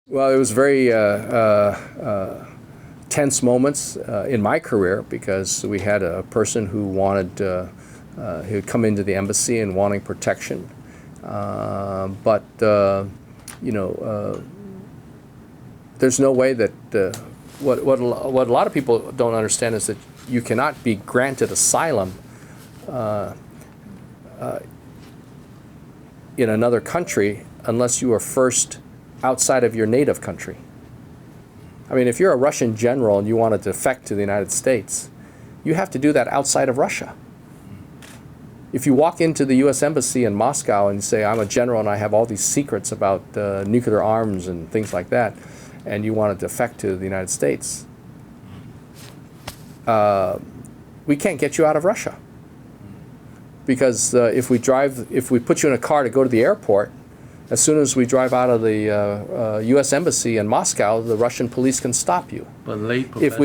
Well, it was very tense moments in my career because we had a person who wanted who had come into the embassy and wanting protection, but you know, there's no way that what a lot of people don't understand is that you cannot be granted asylum in another country unless you are first outside of your native country. I mean, if you're a Russian general and you want to defect to the United States, you have to do that outside of Russia. If you walk into the U.S. Embassy in Moscow and say, I'm a general and I have all these secrets about nuclear arms and things like that, and you want to defect to the United States, we can't get you out of Russia. Because if we put you in a car to go to the airport, as soon as we drive out of the U.S. Embassy in Moscow, the Russian police can stop you. But late If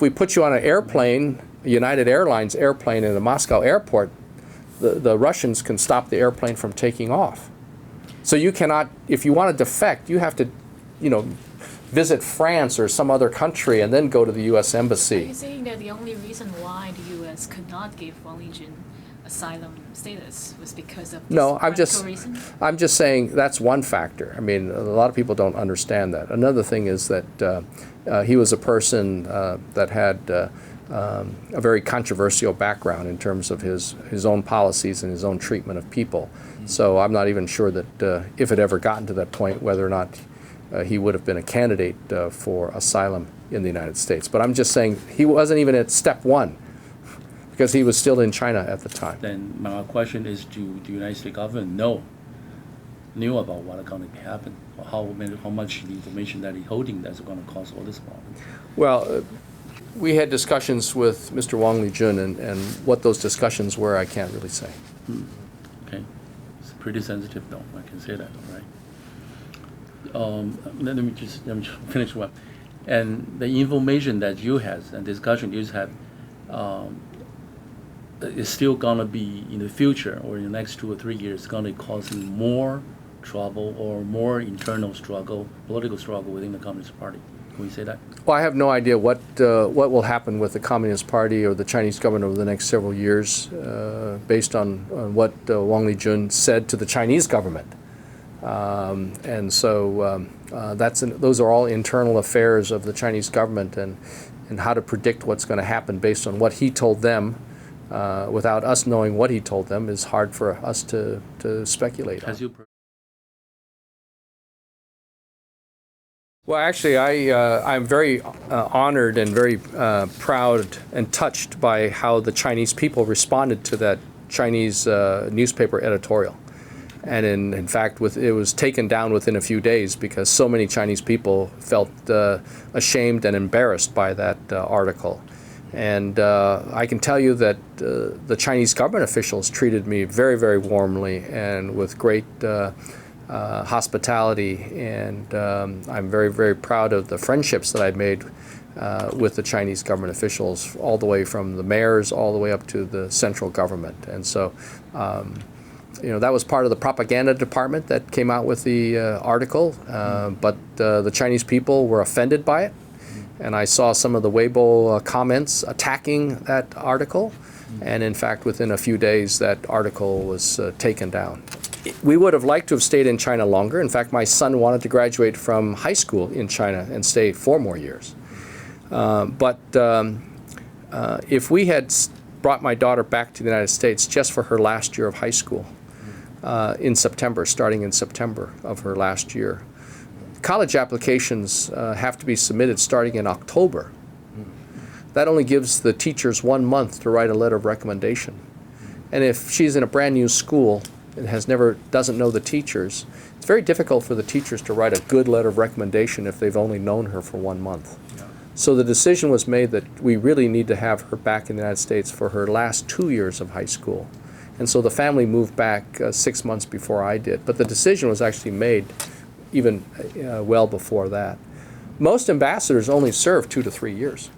we put you on an airplane, a United Airlines airplane in the Moscow airport, the Russians can stop the airplane from taking off. So you cannot, if you want to defect, you have to, you know, visit France or some other country and then go to the U.S. Embassy. Are you saying that the only reason why the U.S. could not give Wang Lijun asylum status was because of this practical reason? I'm just saying that's one factor. I mean, a lot of people don't understand that. Another thing is that he was a person that had a very controversial background in terms of his own policies and his own treatment of people. So I'm not even sure that if it ever gotten to that point, whether or not he would have been a candidate for asylum in the United States. But I'm just saying he wasn't even at step one, because he was still in China at the time. Then my question is, do the United States government knew about what going to happen? Or how much the information that he's holding that's going to cause all this problem? Well, we had discussions with Mr. Wang Lijun, and what those discussions were, I can't really say. Okay, it's pretty sensitive though, I can say that, right? Let me just finish one. And the information that you have and discussion you have is still going to be in the future or in the next 2 or 3 years going to cause more trouble or more internal struggle, political struggle within the Communist Party. Can we say that? Well, I have no idea what will happen with the Communist Party or the Chinese government over the next several years, based on what Wang Lijun said to the Chinese government. And so those are all internal affairs of the Chinese government, and how to predict what's going to happen based on what he told them without us knowing what he told them is hard for us to speculate on. Well, actually, I'm very honored and very proud and touched by how the Chinese people responded to that Chinese newspaper editorial. And in fact, it was taken down within a few days because so many Chinese people felt ashamed and embarrassed by that article. And I can tell you that the Chinese government officials treated me very, very warmly and with great hospitality. And I'm very, very proud of the friendships that I've made with the Chinese government officials, all the way from the mayors all the way up to the central government. And so, you know, that was part of the propaganda department that came out with the article, but the Chinese people were offended by it, and I saw some of the Weibo comments attacking that article, and in fact within a few days that article was taken down. We would have liked to have stayed in China longer. In fact, my son wanted to graduate from high school in China and stay 4 more years. But if we had brought my daughter back to the United States just for her last year of high school, in September, starting in September of her last year. College applications have to be submitted starting in October. That only gives the teachers 1 month to write a letter of recommendation. And if she's in a brand new school and doesn't know the teachers, it's very difficult for the teachers to write a good letter of recommendation if they've only known her for 1 month. So the decision was made that we really need to have her back in the United States for her last 2 years of high school. And so the family moved back 6 months before I did. But the decision was actually made even well before that. Most ambassadors only serve 2 to 3 years.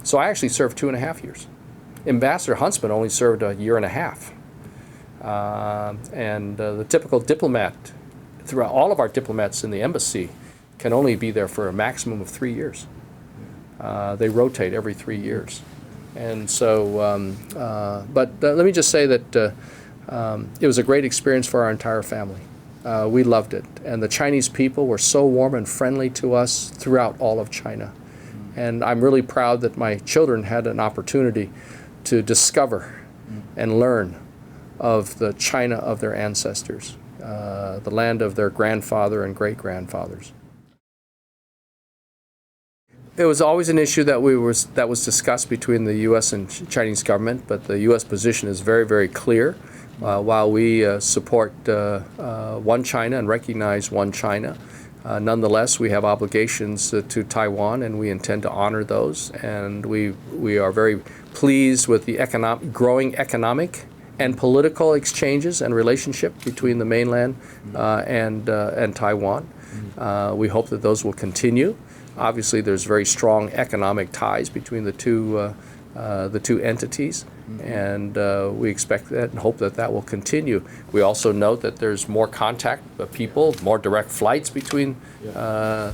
So I actually served 2.5 years. Ambassador Huntsman only served 1.5 years. And the typical diplomat, throughout all of our diplomats in the embassy, can only be there for a maximum of 3 years. They rotate every 3 years. And so, but let me just say that it was a great experience for our entire family. We loved it. And the Chinese people were so warm and friendly to us throughout all of China. And I'm really proud that my children had an opportunity to discover and learn of the China of their ancestors, the land of their grandfather and great-grandfathers. It was always an issue that was discussed between the U.S. and Chinese government, but the U.S. position is very, very clear. While we support one China and recognize one China, nonetheless, we have obligations to Taiwan, and we intend to honor those. And we are very pleased with the growing economic and political exchanges and relationship between the mainland and Taiwan. We hope that those will continue. Obviously, there's very strong economic ties between the two entities, and we expect that and hope that that will continue. We also note that there's more contact of people, more direct flights between the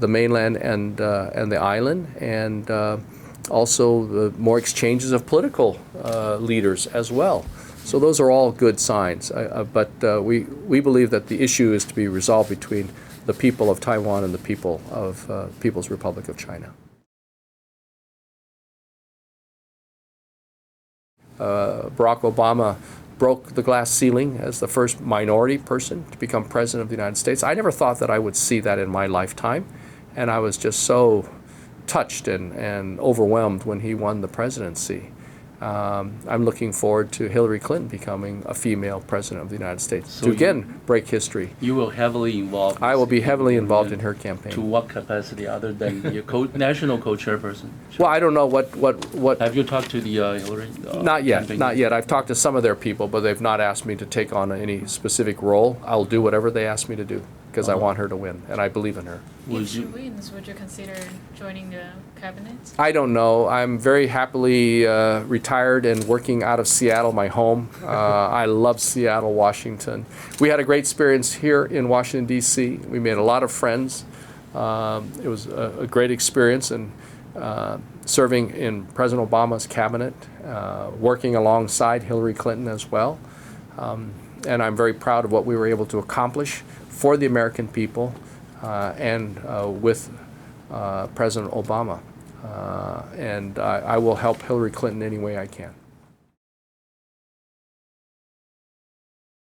mainland and the island, and also more exchanges of political leaders as well. So those are all good signs. But we believe that the issue is to be resolved between the people of Taiwan and the people of People's Republic of China. Barack Obama broke the glass ceiling as the first minority person to become president of the United States. I never thought that I would see that in my lifetime, and I was just so touched and overwhelmed when he won the presidency. I'm looking forward to Hillary Clinton becoming a female president of the United States to again break history. You will heavily involved. I will be heavily involved in her campaign. To what capacity other than your national co-chairperson? Well, I don't know what. Have you talked to the Hillary? Not yet, campaign? not yet. I've talked to some of their people, but they've not asked me to take on any specific role. I'll do whatever they ask me to do because I want her to win, and I believe in her. If she wins, would you consider joining the cabinet? I don't know. I'm very happily retired and working out of Seattle, my home. I love Seattle, Washington. We had a great experience here in Washington, D.C. We made a lot of friends. It was a great experience, and serving in President Obama's cabinet, working alongside Hillary Clinton as well. And I'm very proud of what we were able to accomplish for the American people and with President Obama. And I will help Hillary Clinton any way I can.